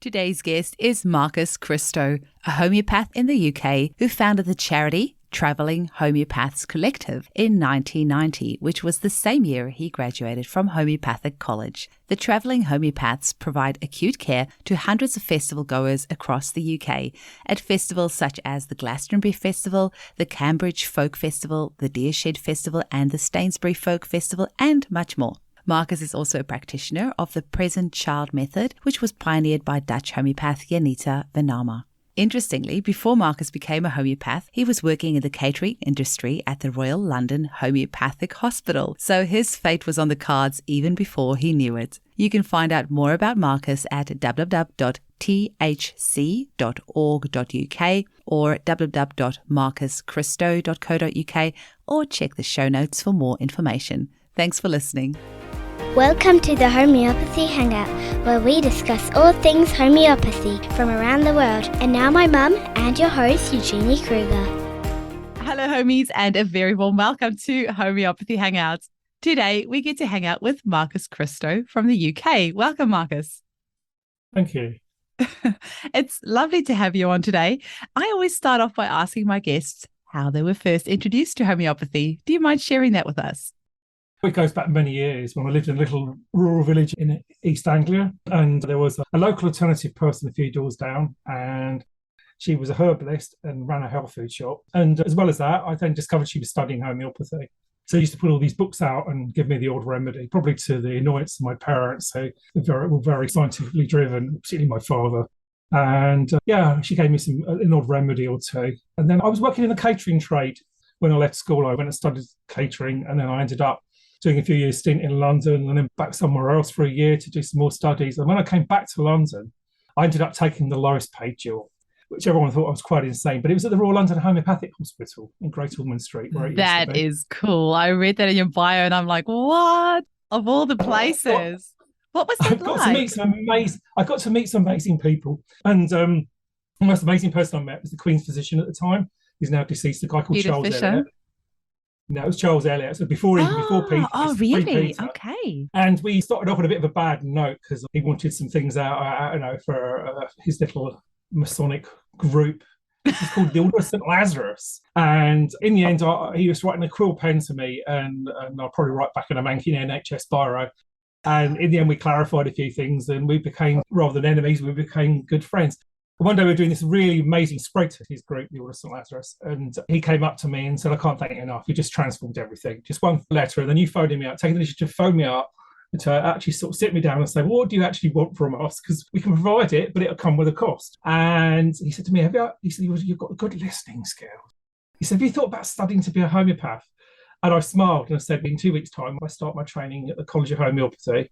Today's guest is Marcus Christo, a homeopath in the UK who founded the charity Travelling Homeopaths Collective in 1990, which was the same year he graduated from Homeopathic College. The Travelling Homeopaths provide acute care to hundreds of festival goers across the UK at festivals such as the Glastonbury Festival, the Cambridge Folk Festival, the Deershed Festival and the Stainsbury Folk Festival, and much more. Marcus is also a practitioner of the present child method, which was pioneered by Dutch homeopath Janita Venama. Interestingly, before Marcus became a homeopath, he was working in the catering industry at the Royal London Homoeopathic Hospital, so his fate was on the cards even before he knew it. You can find out more about Marcus at www.thc.org.uk or www.marcuschristo.co.uk or check the show notes for more information. Thanks for listening. Welcome to the Homeopathy Hangout, where we discuss all things homeopathy from around the world. And now my mum and your host, Eugenie Kruger. Hello, homies, and a very warm welcome to Homeopathy Hangouts. Today, we get to hang out with Marcus Christo from the UK. Welcome, Marcus. Thank you. It's lovely to have you on today. I always start off by asking my guests how they were first introduced to homeopathy. Do you mind sharing that with us? It goes back many years when I lived in a little rural village in East Anglia, and there was a local alternative person a few doors down, and she was a herbalist and ran a health food shop. And as well as that, I then discovered she was studying homeopathy. So I used to put all these books out and give me the odd remedy, probably to the annoyance of my parents, who were very scientifically driven, particularly my father. And she gave me an odd remedy or two. And then I was working in the catering trade. When I left school, I went and studied catering, and then I ended up doing a few years stint in London and then back somewhere else for a year to do some more studies. And when I came back to London, I ended up taking the lowest paid job, which everyone thought I was quite insane. But it was at the Royal London Homoeopathic Hospital in Great Ormond Street, where it used to be. That is cool. I read that in your bio and I'm like, what? Of all the places. What was that like? I got to meet some amazing people. And the most amazing person I met was the Queen's physician at the time. He's now deceased, a guy called Charles Elliott. No, it was Charles Elliott. So before Peter. Oh, really? Okay. And we started off on a bit of a bad note because he wanted some things out for his little Masonic group. It's called the Order of St. Lazarus. And in the end, he was writing a quill pen to me, and I'll probably write back in a manky NHS biro. And in the end, we clarified a few things, and we became, rather than enemies, we became good friends. One day we were doing this really amazing spread to his group, the Order of St. Lazarus, and he came up to me and said, I can't thank you enough. You just transformed everything. Just one letter, and then you phoned me out, taking the initiative to phone me up and to actually sort of sit me down and say, well, what do you actually want from us? Because we can provide it, but it'll come with a cost. And he said to me, you've got good listening skills. He said, have you thought about studying to be a homeopath? And I smiled and I said, in 2 weeks' time, I start my training at the College of Homoeopathy.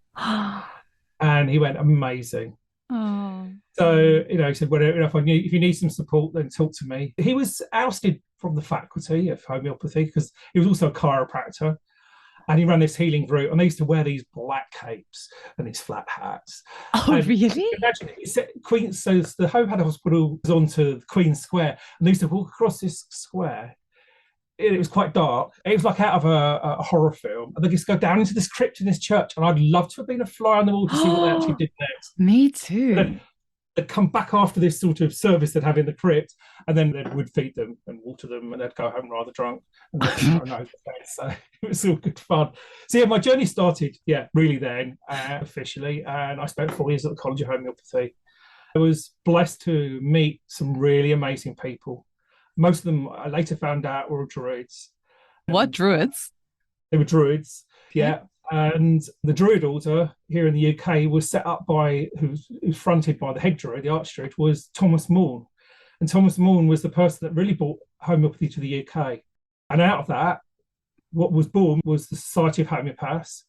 And he went, amazing. Oh. So, he said, well, if you need some support, then talk to me. He was ousted from the faculty of homeopathy because he was also a chiropractor, and he ran this healing route. And they used to wear these black capes and these flat hats. Oh, and really? Imagine, so the Homeopathic Hospital was onto Queen's Square, and they used to walk across this square. It was quite dark. It was like out of a horror film. And they just go down into this crypt in this church. And I'd love to have been a fly on the wall to see what they actually did next. Me too. They'd come back after this sort of service they'd have in the crypt, and then they would feed them and water them, and they'd go home rather drunk. And so it was all good fun. So my journey started, really then, officially. And I spent 4 years at the College of Homoeopathy. I was blessed to meet some really amazing people. Most of them, I later found out, were druids. What druids? They were druids, yeah. And the Druid Order here in the UK was set up by, who's fronted by the head druid, the archdruid, was Thomas Morn. And Thomas Morn was the person that really brought homeopathy to the UK. And out of that, what was born was the Society of Homeopaths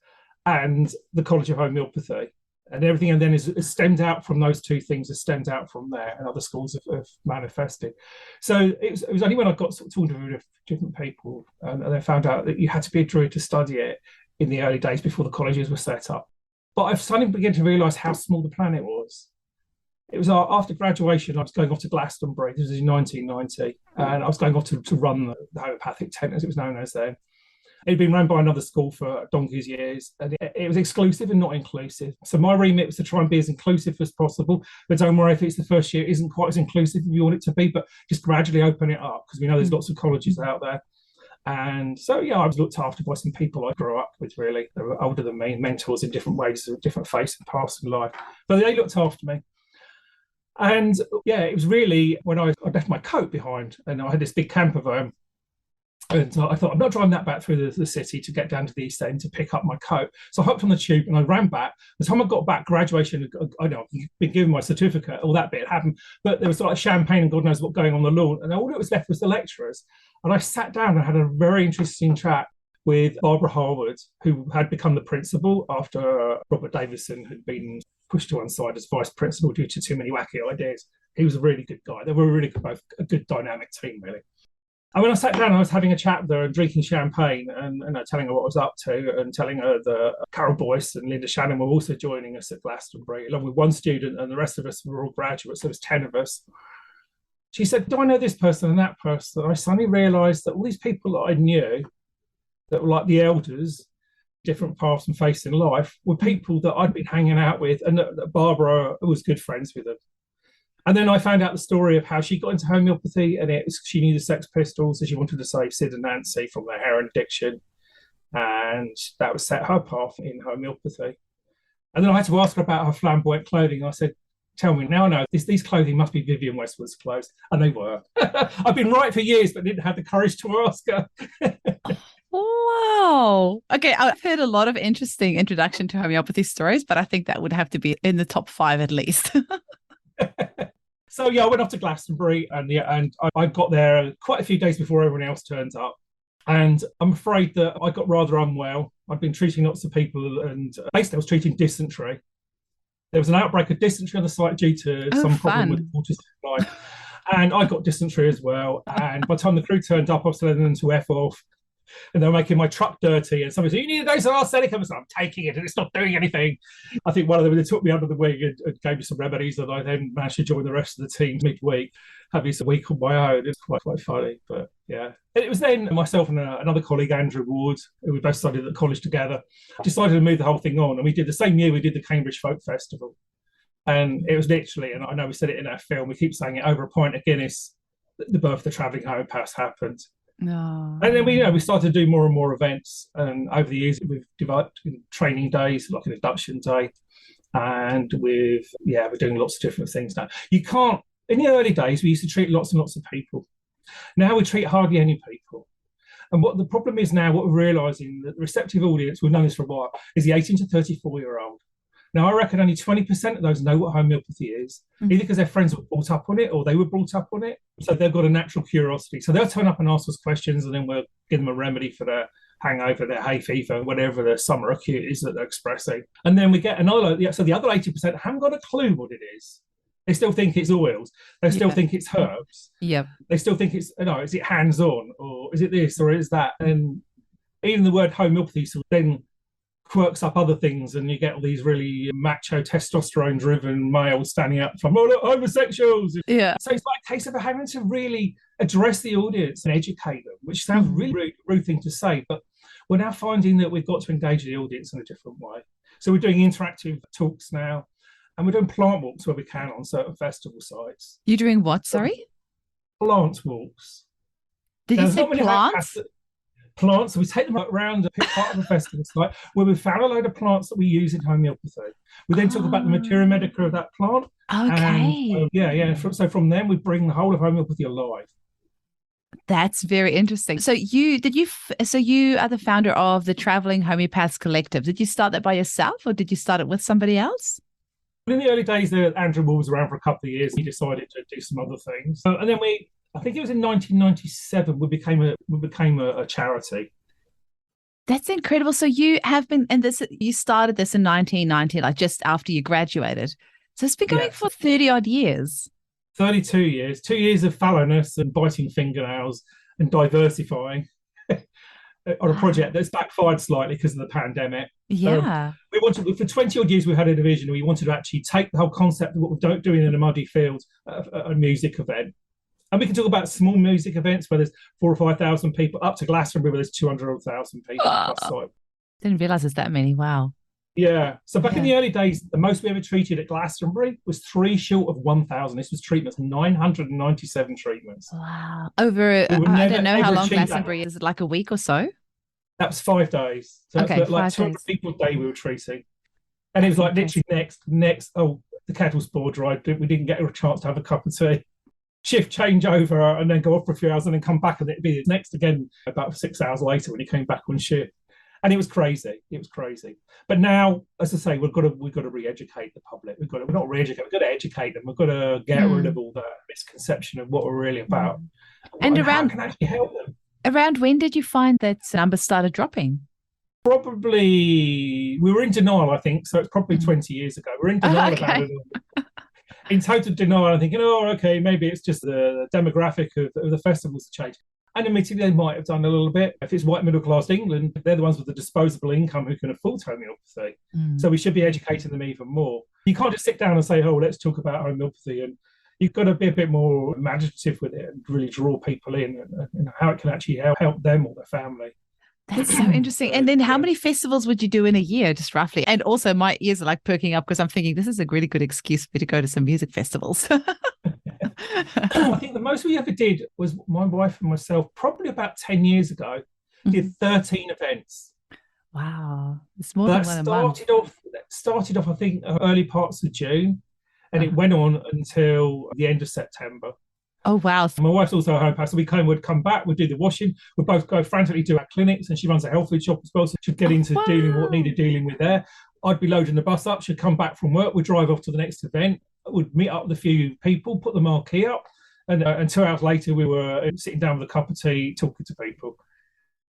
and the College of Homoeopathy. And everything then is stemmed out from those two things, is stemmed out from there, and other schools have manifested. So it was only when I got talking to different people and I found out that you had to be a druid to study it in the early days before the colleges were set up. But I've suddenly begun to realise how small the planet was. It was after graduation, I was going off to Glastonbury. This was in 1990, and I was going off to run the homeopathic tent, as it was known as then. It'd been run by another school for donkey's years, and it was exclusive and not inclusive. So my remit was to try and be as inclusive as possible, but don't worry if it's the first year, it isn't quite as inclusive if you want it to be, but just gradually open it up, because we know there's lots of colleges out there. And so, yeah, I was looked after by some people I grew up with, really. They were older than me, mentors in different ways, different phases and paths in life. But they looked after me. And yeah, it was really when I left my coat behind, and I had this big camper van. And I thought, I'm not driving that back through the city to get down to the East End to pick up my coat. So I hopped on the tube and I ran back. By the time I got back, graduation, I know I've been given my certificate, all that bit happened, but there was like champagne and God knows what going on the lawn. And all that was left was the lecturers. And I sat down and had a very interesting chat with Barbara Harwood, who had become the principal after Robert Davison had been pushed to one side as vice principal due to too many wacky ideas. He was a really good guy. They were a really good, both a good dynamic team, really. And when I sat down, I was having a chat with her and drinking champagne and telling her what I was up to, and telling her that Carol Boyce and Linda Shannon were also joining us at Glastonbury, along with one student, and the rest of us were all graduates. There was 10 of us. She said, do I know this person and that person? And I suddenly realised that all these people that I knew that were like the elders, different paths and faiths in life, were people that I'd been hanging out with, and that Barbara was good friends with them. And then I found out the story of how she got into homeopathy, and she knew the Sex Pistols, and she wanted to save Sid and Nancy from their heroin addiction. And that was set her path in homeopathy. And then I had to ask her about her flamboyant clothing. I said, tell me, now I know these clothing must be Vivienne Westwood's clothes. And they were. I've been right for years, but didn't have the courage to ask her. Wow. Okay, I've heard a lot of interesting introduction to homeopathy stories, but I think that would have to be in the top 5 at least. So yeah, I went off to Glastonbury, and I got there quite a few days before everyone else turned up. And I'm afraid that I got rather unwell. I'd been treating lots of people, and basically I was treating dysentery. There was an outbreak of dysentery on the site due to some problem with water supply. And I got dysentery as well. And by the time the crew turned up, I was telling them to F off. And they were making my truck dirty. And somebody said, you need a dose of arsenic. I said, I'm taking it and it's not doing anything. I think one of them, they took me under the wing and gave me some remedies, and I then managed to join the rest of the team midweek, having a week on my own. It was quite funny, but yeah. And it was then myself and another colleague, Andrew Ward, who we both studied at college together, decided to move the whole thing on. And we did the same year, we did the Cambridge Folk Festival. And it was literally, and I know we said it in our film, we keep saying it, over a pint of Guinness, the birth of the Travelling Homeopaths happened. No. And then we started to do more and more events, and over the years we've developed training days, like an induction day, and we're doing lots of different things now. You can't, in the early days we used to treat lots and lots of people. Now we treat hardly any people. And what the problem is now, what we're realising, that the receptive audience, we've known this for a while, is the 18 to 34-year-old. Now, I reckon only 20% of those know what homeopathy is, either because their friends were brought up on it or they were brought up on it. So they've got a natural curiosity. So they'll turn up and ask us questions, and then we'll give them a remedy for their hangover, their hay fever, whatever their summer acute is that they're expressing. And then we get another, so the other 80% haven't got a clue what it is. They still think it's oils. They still think it's herbs. Yeah. They still think it's, is it hands-on, or is it this, or is that? And even the word homeopathy then quirks up other things, and you get all these really macho, testosterone-driven males standing up from, look, homosexuals. Yeah. So it's like a case of having to really address the audience and educate them, which sounds really rude thing to say, but we're now finding that we've got to engage the audience in a different way. So we're doing interactive talks now, and we're doing plant walks where we can on certain festival sites. You're doing what, sorry? Plant walks. Did you say plants? Plants, so we take them around a part of the festival site where we found a load of plants that we use in homeopathy. We then talk about the materia medica of that plant. Okay. And, so from them we bring the whole of homeopathy alive. That's very interesting. So you are the founder of the Travelling Homeopaths Collective. Did you start that by yourself, or did you start it with somebody else? In the early days, Andrew Wall was around for a couple of years. He decided to do some other things, and then I think it was in 1997 we became a charity. That's incredible. So you have been, and you started this in 1990, like just after you graduated. So it's been going for 30 odd years. 32 years, 2 years of fallowness and biting fingernails and diversifying on a project that's backfired slightly because of the pandemic. Yeah. We wanted, for 20 odd years, we had a division. We wanted to actually take the whole concept of what we're doing in a muddy field, a music event, And we can talk about small music events where there's 4,000 or 5,000 people, up to Glastonbury where there's 200,000 people plus site. Didn't realize it's that many. Wow. Yeah. So back in the early days, the most we ever treated at Glastonbury was 3 short of 1,000. This was treatments, 997 treatments. Wow. Over, I don't know how long Glastonbury is. Is it like a week or so? That was 5 days. So okay, that's like 200 people a day we were treating. And it was like literally next, the kettle's boiled dry. We didn't get a chance to have a cup of tea. Shift change over and then go off for a few hours and then come back, and it'd be next again about 6 hours later when he came back on shift. And it was crazy. But now, as I say, we've got to re-educate the public. We're not re-educate. We've got to educate them. We've got to get rid of all the misconception of what we're really about, and how can actually help them. Around when did you find that numbers started dropping? Probably we were in denial, I think. So it's probably 20 years ago. We're in denial about it all. In total denial, I'm thinking, maybe it's just the demographic of the festivals to change. And admittedly, they might have done a little bit. If it's white middle class England, they're the ones with the disposable income who can afford homeopathy. So we should be educating them even more. You can't just sit down and say, let's talk about homeopathy. And you've got to be a bit more imaginative with it and really draw people in and how it can actually help them or their family. That's so interesting. And then how many festivals would you do in a year, just roughly? And also my ears are like perking up because I'm thinking this is a really good excuse for me to go to some music festivals. I think the most we ever did was my wife and myself, probably about 10 years ago, did 13 events. Wow. It's more than one a month. Started off, I think, early parts of June, and it went on until the end of September. Oh, wow. My wife's also a homeopath, so would come back, we'd do the washing, we'd both go frantically do our clinics, and she runs a health food shop as well, so she'd get into dealing what needed dealing with there. I'd be loading the bus up, she'd come back from work, we'd drive off to the next event, would meet up with a few people, put the marquee up, and 2 hours later we were sitting down with a cup of tea, talking to people.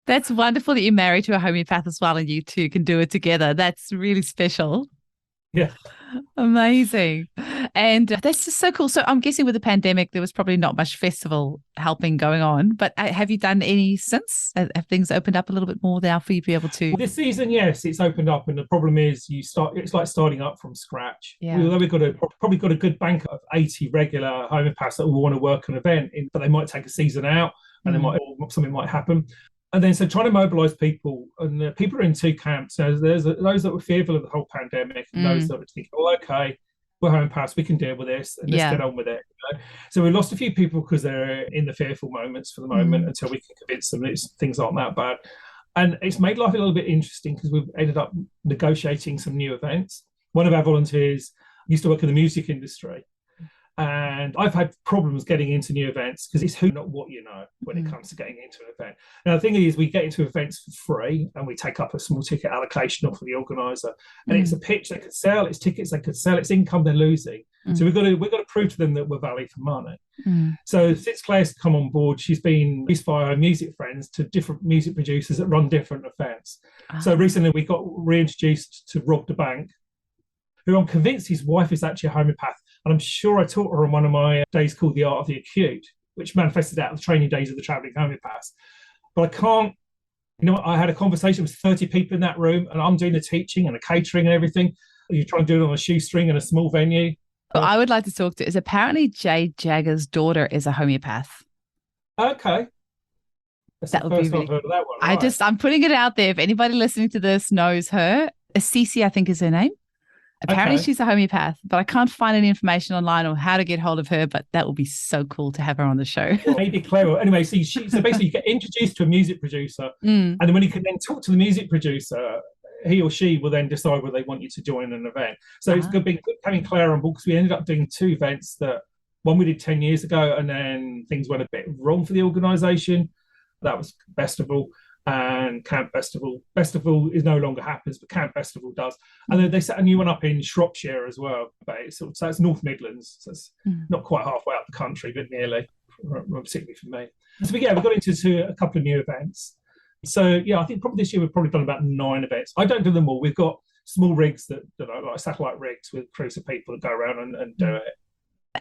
That's wonderful that you're married to a homeopath as well and you two can do it together. That's really special. Yeah. Amazing. And that's just so cool. So I'm guessing with the pandemic, there was probably not much festival helping going on, but have you done any since? Have things opened up a little bit more now for you to be able to? This season, yes, it's opened up. And the problem is it's like starting up from scratch. Yeah. We've probably got a good bank of 80 regular homeopaths that will want to work an event, but they might take a season out and something might happen. And then so trying to mobilise people, and people are in two camps. So there's those that were fearful of the whole pandemic and those that were thinking, okay, we're homeopaths, we can deal with this and let's get on with it. You know? So we lost a few people because they're in the fearful moments for the moment until we can convince them that things aren't that bad. And it's made life a little bit interesting because we've ended up negotiating some new events. One of our volunteers used to work in the music industry. And I've had problems getting into new events because it's who, not what you know, when it comes to getting into an event. Now, the thing is, we get into events for free and we take up a small ticket allocation off for the organizer. And it's a pitch they could sell, it's tickets they could sell, it's income they're losing. So we've got to prove to them that we're value for money. So since Claire's come on board, she's been introduced by her music friends to different music producers that run different events. So recently we got reintroduced to Rob the Bank, who I'm convinced his wife is actually a homeopath. And I'm sure I taught her on one of my days called The Art of the Acute, which manifested out of the training days of the Travelling Homeopaths. But I can't, I had a conversation with 30 people in that room and I'm doing the teaching and the catering and everything. You're trying to do it on a shoestring in a small venue. Well, I would like to talk to is apparently Jade Jagger's daughter is a homeopath. Okay. That would be really... I've heard of that one. Right. I'm putting it out there. If anybody listening to this knows her, Cece, I think is her name. Apparently she's a homeopath, but I can't find any information online on how to get hold of her, but that would be so cool to have her on the show. Well, maybe Claire. Anyway, so basically you get introduced to a music producer and then when you can then talk to the music producer, he or she will then decide whether they want you to join an event. So it's good having Claire on board because we ended up doing 2 events that one we did 10 years ago and then things went a bit wrong for the organisation. That was Festival. And Camp Festival. Festival is no longer happens, but Camp Festival does. And then they set a new one up in Shropshire as well. But so it's North Midlands. So it's not quite halfway up the country, but nearly, particularly for me. So we got into a couple of new events. So I think probably this year we've probably done about 9 events. I don't do them all. We've got small rigs that are like satellite rigs with crews of people that go around and do it.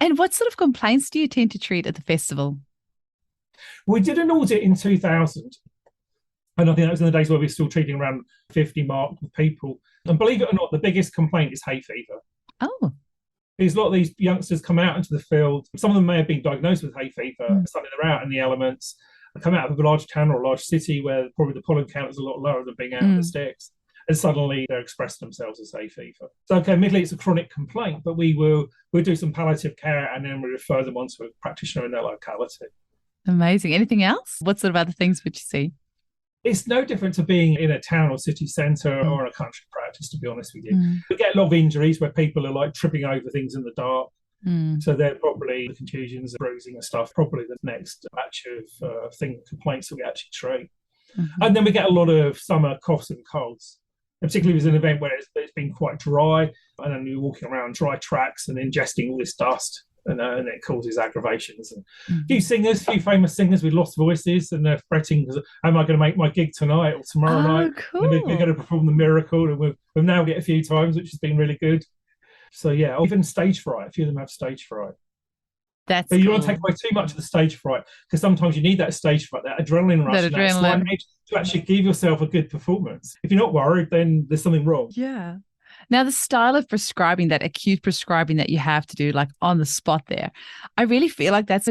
And what sort of complaints do you tend to treat at the festival? We did an audit in 2000. And I think that was in the days where we were still treating around 50 mark with people. And believe it or not, the biggest complaint is hay fever. Oh. Because a lot of these youngsters come out into the field. Some of them may have been diagnosed with hay fever. Suddenly they're out in the elements. They come out of a large town or a large city where probably the pollen count is a lot lower than being out in the sticks. And suddenly they're expressing themselves as hay fever. So, okay, admittedly it's a chronic complaint, but we'll do some palliative care and then we refer them on to a practitioner in their locality. Amazing. Anything else? What sort of other things would you see? It's no different to being in a town or city centre or a country practice, to be honest with you. We get a lot of injuries where people are like tripping over things in the dark. So they're probably the contusions, bruising and stuff, probably the next batch of complaints that we actually treat. And then we get a lot of summer coughs and colds. And particularly if it's an event where it's been quite dry and then you're walking around dry tracks and ingesting all this dust. And it causes aggravations. And a few famous singers with lost voices, and they're fretting, am I going to make my gig tonight or tomorrow night? Cool. And they're going to perform the miracle, and we've nailed it a few times, which has been really good. So yeah, even stage fright. A few of them have stage fright. But you don't want to take away too much of the stage fright, because sometimes you need that stage fright, that adrenaline rush, that slight edge to actually give yourself a good performance. If you're not worried, then there's something wrong. Yeah. Now, the style of prescribing, that acute prescribing that you have to do like on the spot there, I really feel like that's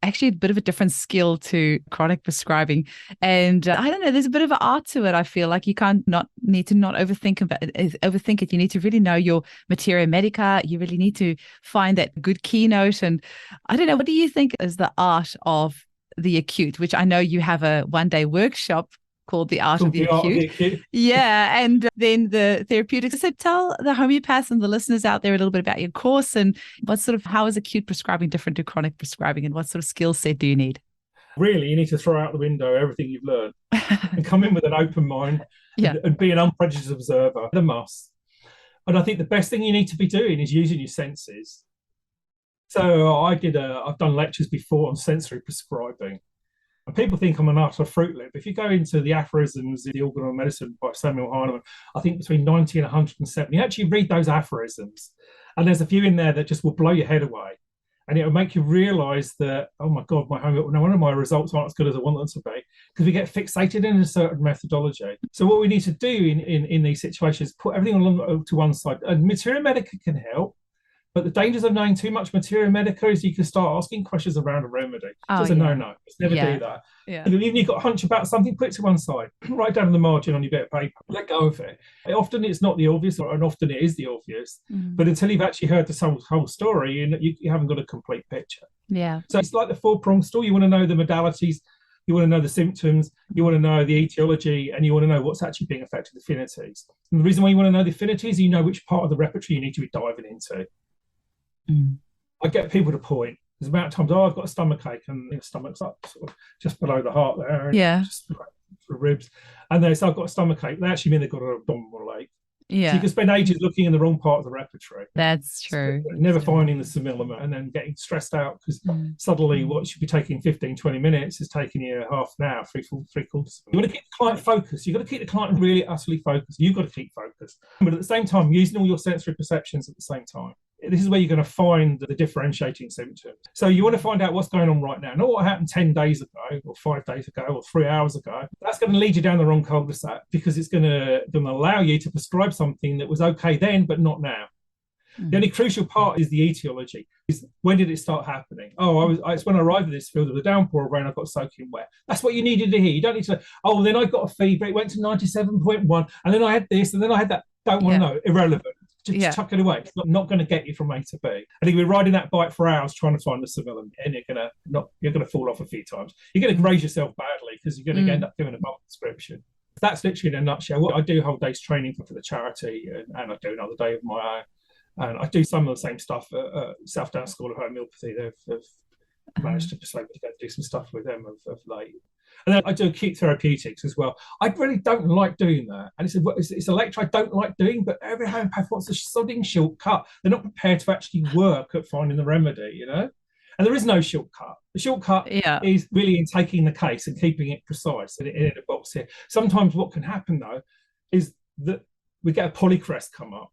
actually a bit of a different skill to chronic prescribing. And I don't know, there's a bit of an art to it. I feel like you need to not overthink it. You need to really know your materia medica. You really need to find that good keynote. And I don't know, what do you think is the art of the acute, which I know you have a one-day workshop called The Art of the Acute. Yeah, and then the therapeutics. So tell the homeopaths and the listeners out there a little bit about your course and how is acute prescribing different to chronic prescribing, and what sort of skill set do you need? Really, you need to throw out the window everything you've learned and come in with an open mind and be an unprejudiced observer. The must. And I think the best thing you need to be doing is using your senses. So I've done lectures before on sensory prescribing. And people think I'm an utter fruit lip. If you go into the aphorisms of the Organ of Medicine by Samuel Hahnemann, I think between 90 and 107, you actually read those aphorisms. And there's a few in there that just will blow your head away. And it will make you realise that, oh my God, no wonder my results aren't as good as I want them to be, because we get fixated in a certain methodology. So what we need to do in these situations is put everything along to one side. And materia medica can help. But the dangers of knowing too much materia medica is you can start asking questions around a remedy. So it's a no-no. Let's never do that. Yeah. Even if you've got a hunch about something, put it to one side. Write down the margin on your bit of paper. Let go of it. Often it's not the obvious, and often it is the obvious. But until you've actually heard the whole story, you haven't got a complete picture. Yeah. So it's like the four-pronged stool. You want to know the modalities, you want to know the symptoms, you want to know the etiology, and you want to know what's actually being affected with affinities. And the reason why you want to know the affinities, you know which part of the repertory you need to be diving into. I get people to point. There's about times, I've got a stomachache, and the stomach's up sort of just below the heart there, and just for ribs. And they say I've got a stomachache. They actually mean they've got an abdominal ache. Yeah. So you can spend ages looking in the wrong part of the repertory. That's true. So never finding the simillimate and then getting stressed out because suddenly what should be taking 15, 20 minutes is taking you half an hour, three quarters. You want to keep the client focused. You've got to keep the client really utterly focused. You've got to keep focused. But at the same time, using all your sensory perceptions at the same time. This is where you're going to find the differentiating symptoms. So you want to find out what's going on right now, not what happened 10 days ago or 5 days ago or 3 hours ago. That's going to lead you down the wrong cul-de-sac, because it's going to allow you to prescribe something that was okay then, but not now. The only crucial part is the etiology. Is when did it start happening? It's when I arrived at this field of the downpour of rain, I got soaking wet. That's what you needed to hear. You don't need to, then I got a fever, it went to 97.1, and then I had this, and then I had that. Don't want to know, irrelevant. Just chuck it away. It's not going to get you from A to B. I think we're riding that bike for hours trying to find the simillimate, and you're going to fall off a few times. You're going to graze yourself badly because you're going to end up doing a bump prescription. That's literally in a nutshell. What I do whole days training for the charity, and I do another day of my own. And I do some of the same stuff at Southdown School of Homeopathy. They've managed to persuade me to go do some stuff with them of late. And then I do acute therapeutics as well. I really don't like doing that. And it's a lecture I don't like doing, but every homeopath wants a sodding shortcut. They're not prepared to actually work at finding the remedy, you know? And there is no shortcut. The shortcut is really in taking the case and keeping it precise in a box here. Sometimes what can happen, though, is that we get a polycrest come up.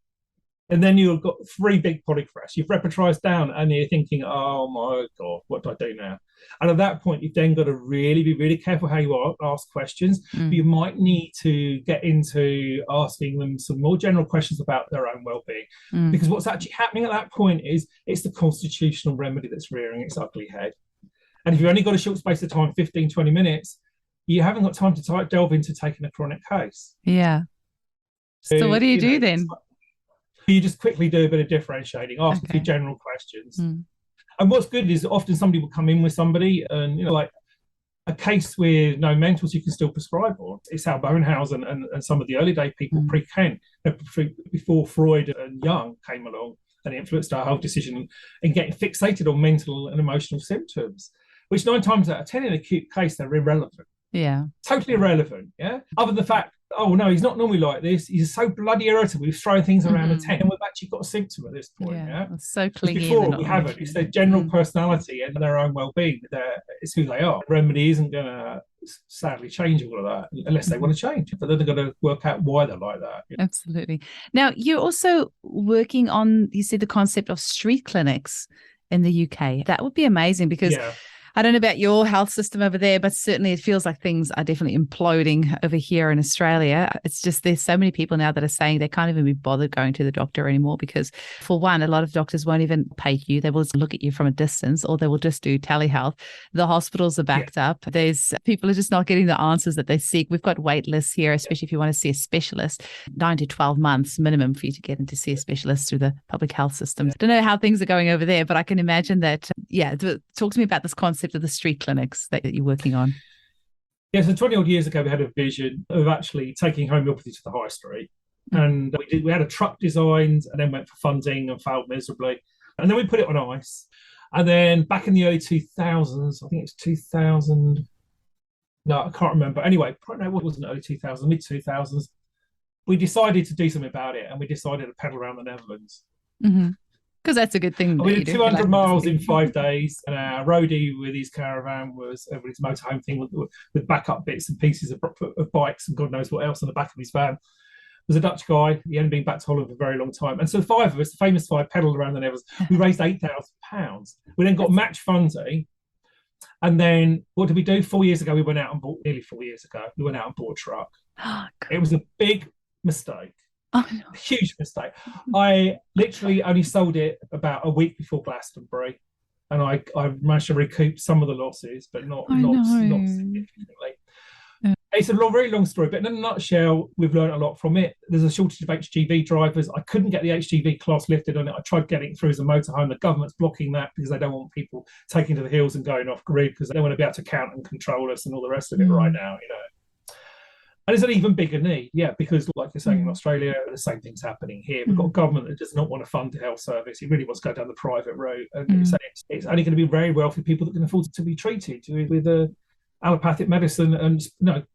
And then you've got 3 big polygraphs. You've repertorised down and you're thinking, oh my God, what do I do now? And at that point, you've then got to really be really careful how you ask questions. You might need to get into asking them some more general questions about their own well-being. Because what's actually happening at that point is it's the constitutional remedy that's rearing its ugly head. And if you've only got a short space of time, 15, 20 minutes, you haven't got time to delve into taking a chronic case. Yeah. So what do you do then? You just quickly do a bit of differentiating, ask a few general questions. And what's good is often somebody will come in with somebody and, like a case with no mentals, you can still prescribe on. It's how Bowenhouse and some of the early day people pre-Kent, before Freud and Jung came along and influenced our whole decision in getting fixated on mental and emotional symptoms, which 9 times out of 10 in an acute case, they're irrelevant. Yeah. Totally irrelevant, yeah? Other than the fact, oh no, he's not normally like this. He's so bloody irritable. He's throwing things around the tent, and we've actually got a symptom at this point. Yeah, it's so clingy. Before we haven't. It's their general personality and their own well-being. It's who they are. Remedy isn't going to sadly change all of that unless they want to change. But then they're going to work out why they're like that. Absolutely. Now you're also working on, you said, the concept of street clinics in the UK. That would be amazing because. Yeah. I don't know about your health system over there, but certainly it feels like things are definitely imploding over here in Australia. It's just there's so many people now that are saying they can't even be bothered going to the doctor anymore because, for one, a lot of doctors won't even pay you. They will just look at you from a distance, or they will just do telehealth. The hospitals are backed up. There's people are just not getting the answers that they seek. We've got wait lists here, especially if you want to see a specialist, 9 to 12 months minimum for you to get in to see a specialist through the public health system. I don't know how things are going over there, but I can imagine that, talk to me about this concept of the street clinics that you're working on. Yeah, so 20 odd years ago, we had a vision of actually taking homeopathy to the high street. And we had a truck designed and then went for funding and failed miserably. And then we put it on ice. And then back in the early 2000s, I think it's 2000. No, I can't remember. Anyway, no, it wasn't early 2000s, mid 2000s. We decided to do something about it and we decided to pedal around the Netherlands. Because that's a good thing. We did 200 miles in 5 days, and our roadie with his caravan was with his motorhome thing with backup bits and pieces of bikes and God knows what else on the back of his van. Was a Dutch guy. He hadn't been back to Holland for a very long time. And so the 5 of us, the famous 5, pedalled around the Netherlands. We raised £8,000. We then got match funding. And then what did we do? 4 years ago, we went out and bought, nearly 4 years ago, we went out and bought a truck. Oh, cool. It was a big mistake. Oh, no. Huge mistake. I literally only sold it about a week before Glastonbury, and I managed to recoup some of the losses, but not significantly. It's a very long story, but in a nutshell, we've learned a lot from it. There's a shortage of HGV drivers. I couldn't get the HGV class lifted on it. I tried getting it through as a motorhome. The government's blocking that because they don't want people taking to the hills and going off grid because they want to be able to count and control us and all the rest of it right now, And it's an even bigger need, because like you're saying in Australia, the same thing's happening here. We've got a government that does not want to fund the health service. It really wants to go down the private route. And it's only going to be very wealthy people that can afford to be treated with allopathic medicine and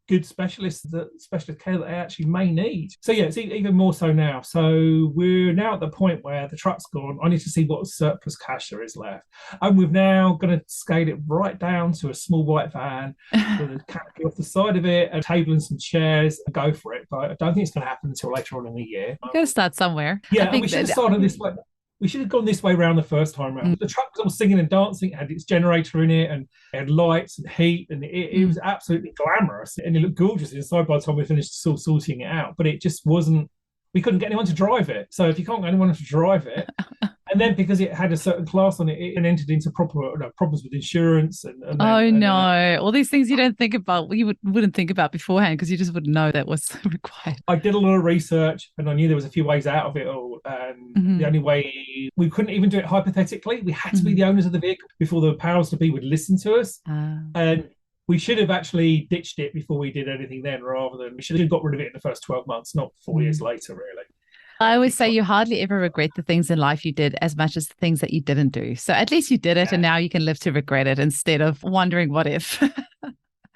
good specialist care that they actually may need. So it's even more so now. So we're now at the point where the truck's gone. I need to see what surplus cash there is left. And we've now going to scale it right down to a small white van with a canopy off the side of it, a table and some chairs, and go for it. But I don't think it's going to happen until later on in the year. You've got to start somewhere. Yeah, we should have started this way. We should have gone this way around the first time round. The truck was all singing and dancing, had its generator in it, and it had lights and heat, and it was absolutely glamorous. And it looked gorgeous inside by the time we finished sorting it out. But it just wasn't, we couldn't get anyone to drive it. So if you can't get anyone to drive it, and then because it had a certain class on it, it entered into problems with insurance. All these things you don't think about, you wouldn't think about beforehand because you just wouldn't know that was required. I did a lot of research and I knew there was a few ways out of it all. And the only way, we couldn't even do it hypothetically. We had to be the owners of the vehicle before the powers to be would listen to us. And we should have actually ditched it before we did anything then, rather than we should have got rid of it in the first 12 months, not 4 years later, really. I always say you hardly ever regret the things in life you did as much as the things that you didn't do. So at least you did it, and now you can live to regret it instead of wondering what if.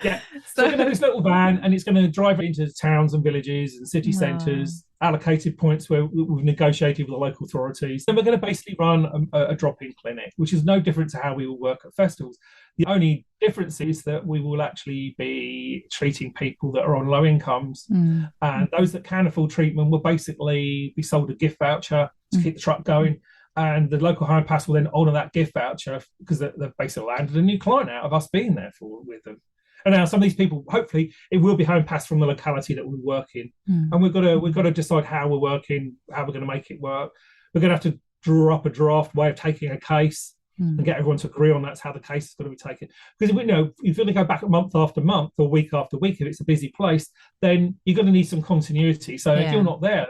So we're going to have this little van, and it's going to drive it into towns and villages and city centres, allocated points where we've negotiated with the local authorities. Then we're going to basically run a drop-in clinic, which is no different to how we will work at festivals. The only difference is that we will actually be treating people that are on low incomes, and those that can afford treatment will basically be sold a gift voucher to keep the truck going. And the local homeopaths will then honour that gift voucher because they've basically landed a new client out of us being there with them. And now some of these people, hopefully, it will be homeopaths from the locality that we work in. And we've got to decide how we're working, how we're going to make it work. We're going to have to draw up a draft way of taking a case and get everyone to agree on that's how the case is going to be taken. Because if you really go back month after month or week after week, if it's a busy place, then you're going to need some continuity. So if you're not there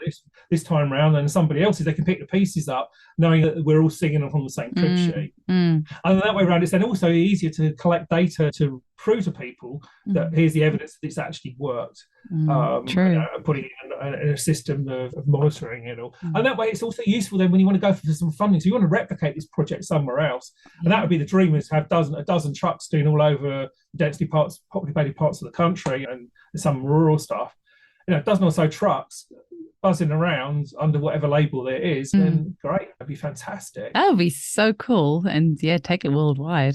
this time around and somebody else is, they can pick the pieces up knowing that we're all singing on the same crib sheet. And that way around, it's then also easier to collect data to prove to people that here's the evidence that it's actually worked. True. Putting in a system of monitoring it all. And that way it's also useful then when you want to go for some funding. So you want to replicate this project somewhere else. And that would be the dream, is to have a dozen trucks doing all over densely populated parts of the country and some rural stuff. A dozen or so trucks buzzing around under whatever label there is, then great, that'd be fantastic. That would be so cool. And take it worldwide.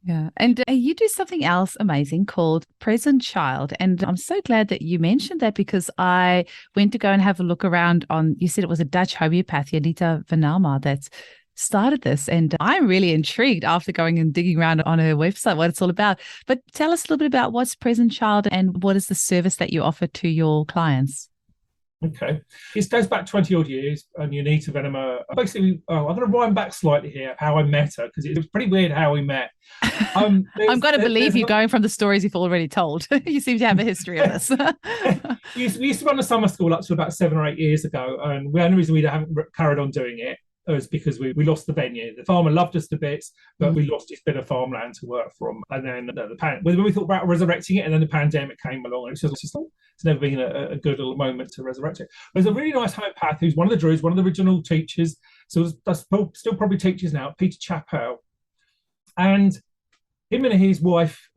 Yeah. And you do something else amazing called Present Child. And I'm so glad that you mentioned that, because I went to go and have a look around you said it was a Dutch homeopathy, Anita Vanama, that's started this. And I'm really intrigued after going and digging around on her website what it's all about. But tell us a little bit about what's Present Child and what is the service that you offer to your clients? Okay. It goes back 20 odd years, and Unita Venema. Basically, I'm going to rewind back slightly here, how I met her, because it was pretty weird how we met. I'm going to believe you going from the stories you've already told. You seem to have a history of this. We used to run a summer school up to about 7 or 8 years ago, and the only reason we haven't carried on doing it was because we lost the venue. The farmer loved us to bits, but we lost this bit of farmland to work from. And then when we thought about resurrecting it, and then the pandemic came along, and it's never been a good little moment to resurrect it. There's a really nice homeopath who's one of the Druids, one of the original teachers, so still probably teaches now, Peter Chappell. And him and his wife,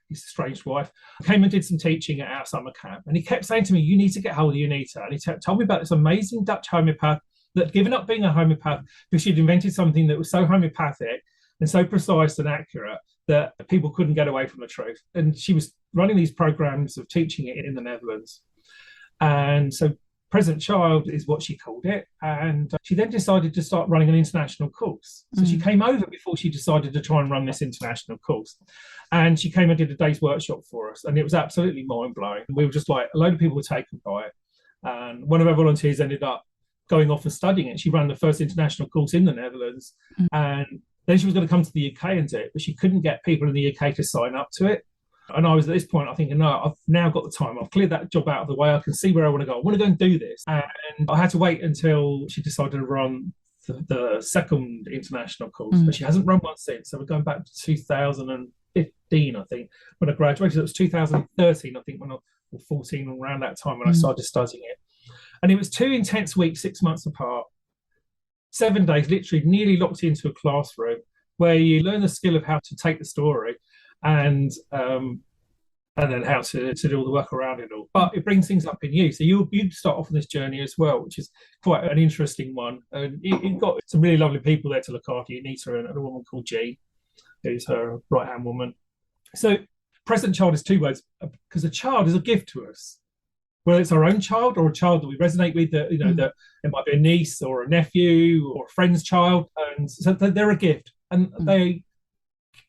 his estranged wife, came and did some teaching at our summer camp. And he kept saying to me, you need to get hold of Unita. And he told me about this amazing Dutch homeopath that had given up being a homeopath because she'd invented something that was so homeopathic and so precise and accurate that people couldn't get away from the truth. And she was running these programs of teaching it in the Netherlands. And so Present Child is what she called it. And she then decided to start running an international course. So she came over before she decided to try and run this international course. And she came and did a day's workshop for us. And it was absolutely mind-blowing. We were just like, a load of people were taken by it. And one of our volunteers ended up going off and studying it. She ran the first international course in the Netherlands. And then she was going to come to the UK and do it, but she couldn't get people in the UK to sign up to it. And I was at this point, I thinking, no, I've now got the time. I've cleared that job out of the way. I can see where I want to go. I want to go and do this. And I had to wait until she decided to run the second international course, but she hasn't run one since. So we're going back to 2015, I think, when I graduated. It was 2013, I think, or 14, around that time when I started studying it. And it was 2 intense weeks, 6 months apart, 7 days, literally nearly locked into a classroom, where you learn the skill of how to take the story and then how to do all the work around it all. But it brings things up in you. So you start off on this journey as well, which is quite an interesting one. And you've got some really lovely people there to look after you, Nita and a woman called Jean, who's her right-hand woman. So Present Child is 2 words, because a child is a gift to us. Whether it's our own child or a child that we resonate with, that it might be a niece or a nephew or a friend's child, and so they're a gift, and they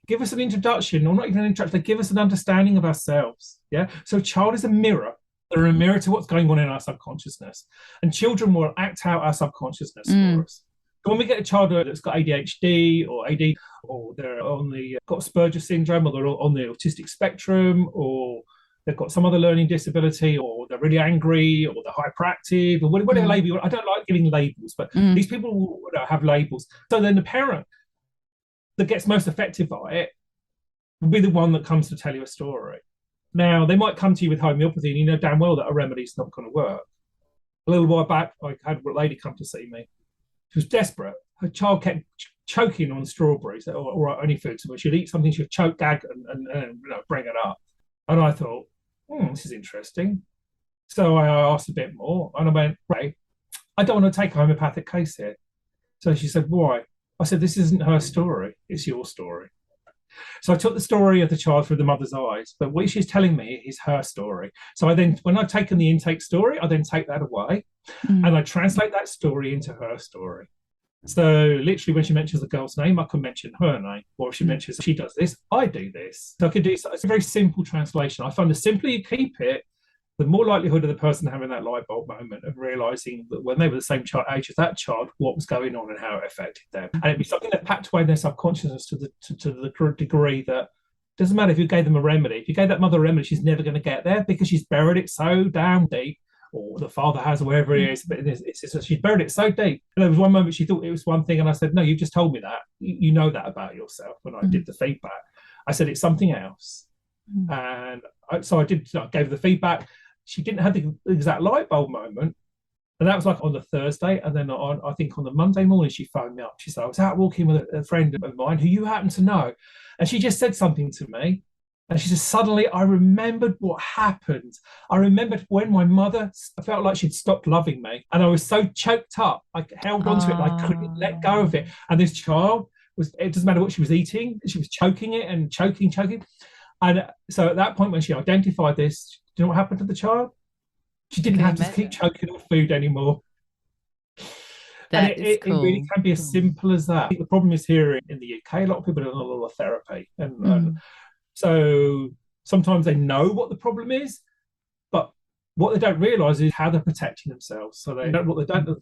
give us an introduction, or not even an introduction, they give us an understanding of ourselves. Yeah. So a child is a mirror. They're a mirror to what's going on in our subconsciousness, and children will act out our subconsciousness for us. So when we get a child that's got ADHD or AD, or they're got Asperger's syndrome, or they're on the autistic spectrum, or they've got some other learning disability, or they're really angry, or they're hyperactive, or whatever label you want. I don't like giving labels, but these people will have labels. So then the parent that gets most affected by it will be the one that comes to tell you a story. Now, they might come to you with homeopathy, and you know damn well that a remedy's not going to work. A little while back, I had a lady come to see me. She was desperate. Her child kept choking on strawberries or any food. So she'd eat something, she'd choke, gag, and bring it up. And I thought, this is interesting. So I asked a bit more, and I went, Ray, I don't want to take a homeopathic case here. So she said, why? I said, this isn't her story, it's your story. So I took the story of the child through the mother's eyes, but what she's telling me is her story. So I then, when I've taken the intake story, I then take that away and I translate that story into her story. So literally when she mentions the girl's name, I can mention her name. Or if she mentions she does this, I do this. So I can do, it's a very simple translation. I find the simpler you keep it, the more likelihood of the person having that light bulb moment of realizing that when they were the same age as that child, what was going on and how it affected them. And it'd be something that packed away in their subconsciousness to the degree that doesn't matter if you gave them a remedy. If you gave that mother a remedy, she's never going to get there because she's buried it so down deep, or the father has, or wherever it is. But she's buried it so deep. And there was one moment she thought it was one thing, and I said, no, you just told me that. You know that about yourself. When I did the feedback, I said, it's something else. And so I gave her the feedback. She didn't have the exact light bulb moment. And that was like on the Thursday. And then I think on the Monday morning, she phoned me up. She said, I was out walking with a friend of mine who you happen to know. And she just said something to me. And she said, suddenly I remembered what happened. I remembered when my mother felt like she'd stopped loving me. And I was so choked up. I held onto it. And I couldn't let go of it. And this child it doesn't matter what she was eating. She was choking it and choking. And so at that point, when she identified this, do you know what happened to the child? She didn't have to keep choking on food anymore. That is cool. It really can be as simple as that. I think the problem is here in the UK, a lot of people don't know a lot of therapy. And so sometimes they know what the problem is, but what they don't realise is how they're protecting themselves. So they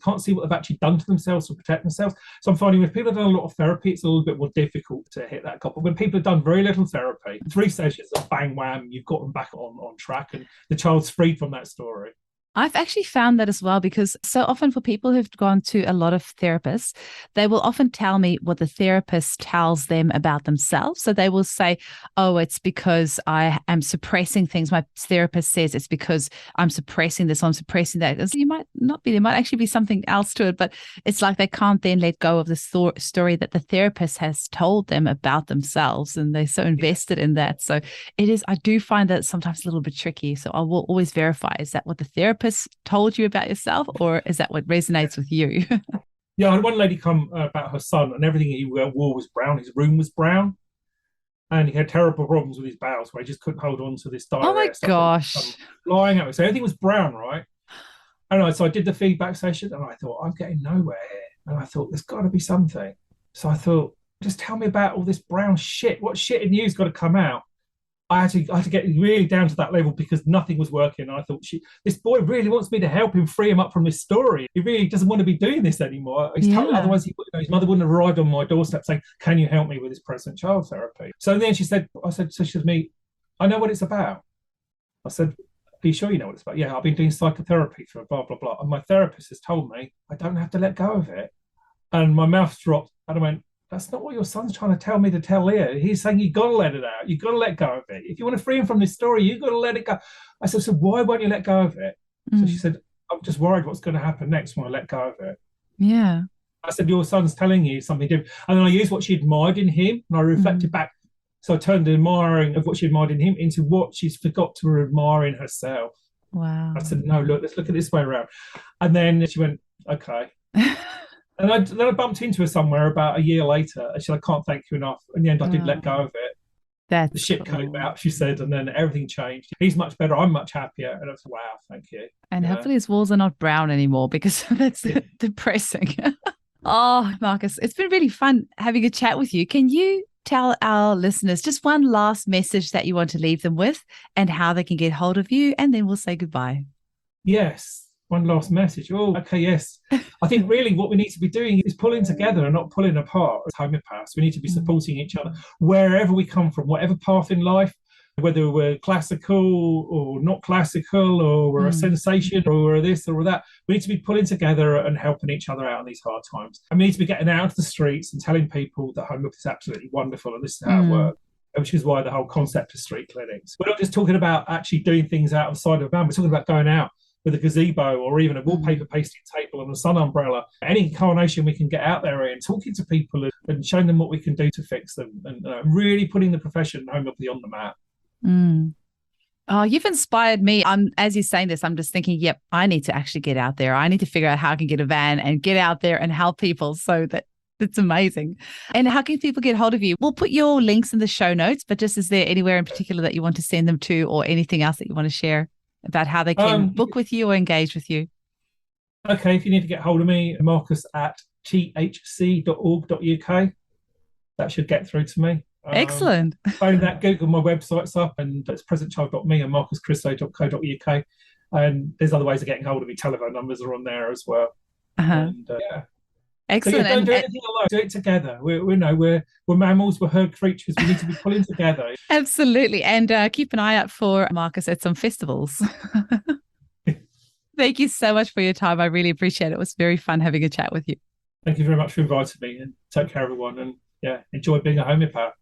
can't see what they've actually done to themselves to protect themselves. So I'm finding if people have done a lot of therapy, it's a little bit more difficult to hit that couple. When people have done very little therapy, 3 sessions of bang wham, you've got them back on track and the child's freed from that story. I've actually found that as well, because so often for people who've gone to a lot of therapists, they will often tell me what the therapist tells them about themselves. So they will say, oh, it's because I am suppressing things. My therapist says it's because I'm suppressing this, I'm suppressing that. So you might not be, there might actually be something else to it, but it's like they can't then let go of the story that the therapist has told them about themselves. And they're so invested in that. So it is, I do find that sometimes a little bit tricky. So I will always verify, is that what the therapist told you about yourself, or is that what resonates with you? Yeah, I had one lady come about her son, and everything he wore was brown. His room was brown, and he had terrible problems with his bowels where he just couldn't hold on to this diarrhea. Oh my gosh. Flying out. So everything was brown, right? And so I did the feedback session, and I thought, I'm getting nowhere here. And I thought, there's got to be something. So I thought, just tell me about all this brown shit. What shit in you's got to come out? I had to get really down to that level because nothing was working. And I thought, this boy really wants me to help him free him up from this story. He really doesn't want to be doing this anymore. Otherwise, his mother wouldn't have arrived on my doorstep saying, can you help me with this present child therapy? So then she said to me, I know what it's about. I said, are you sure you know what it's about? Yeah, I've been doing psychotherapy for blah, blah, blah. And my therapist has told me I don't have to let go of it. And my mouth dropped and I went, that's not what your son's trying to tell me to tell Leah. He's saying you got to let it out. You got to let go of it. If you want to free him from this story, you got to let it go. I said, so why won't you let go of it? So she said, I'm just worried what's going to happen next when I let go of it. Yeah. I said, your son's telling you something different. And then I used what she admired in him and I reflected back. So I turned the admiring of what she admired in him into what she's forgot to admire in herself. Wow. I said, no, look, let's look at this way around. And then she went, okay. And then I bumped into her somewhere about a year later. And she said, I can't thank you enough. In the end, I did let go of it. That's the shit came out, she said, and then everything changed. He's much better. I'm much happier. And I was wow, thank you. And hopefully his walls are not brown anymore because that's depressing. Oh, Marcus, it's been really fun having a chat with you. Can you tell our listeners just one last message that you want to leave them with and how they can get hold of you? And then we'll say goodbye. Yes. One last message. Oh, okay, yes. I think really what we need to be doing is pulling together and not pulling apart as homeopaths. We need to be supporting each other wherever we come from, whatever path in life, whether we're classical or not classical, or we're a sensation, or we're this or that. We need to be pulling together and helping each other out in these hard times. And we need to be getting out into the streets and telling people that homeopathy is absolutely wonderful and this is how it works. Which is why the whole concept of street clinics. We're not just talking about actually doing things outside of a van. We're talking about going out with a gazebo or even a wallpaper pasting table and a sun umbrella, any incarnation we can get out there in, talking to people and showing them what we can do to fix them, and really putting the profession of homeopathy on the map. Oh, you've inspired me. As you're saying this, I'm just thinking, yep, I need to actually get out there. I need to figure out how I can get a van and get out there and help people so that That's amazing. And how can people get hold of you? We'll put your links in the show notes, but just is there anywhere in particular that you want to send them to, or anything else that you want to share about how they can book with you or engage with you? Okay, if you need to get hold of me, Marcus at thc.org.uk. That should get through to me. Excellent. Phone that, Google my websites up, and it's presentchild.me and marcuschristo.co.uk. And there's other ways of getting hold of me. Telephone numbers are on there as well. And, Excellent. So don't do anything alone. Do it together. We're mammals. We're herd creatures. We need to be pulling together. Absolutely. And keep an eye out for Marcus at some festivals. Thank you so much for your time. I really appreciate it. It was very fun having a chat with you. Thank you very much for inviting me, and take care, everyone. And enjoy being a homeopath.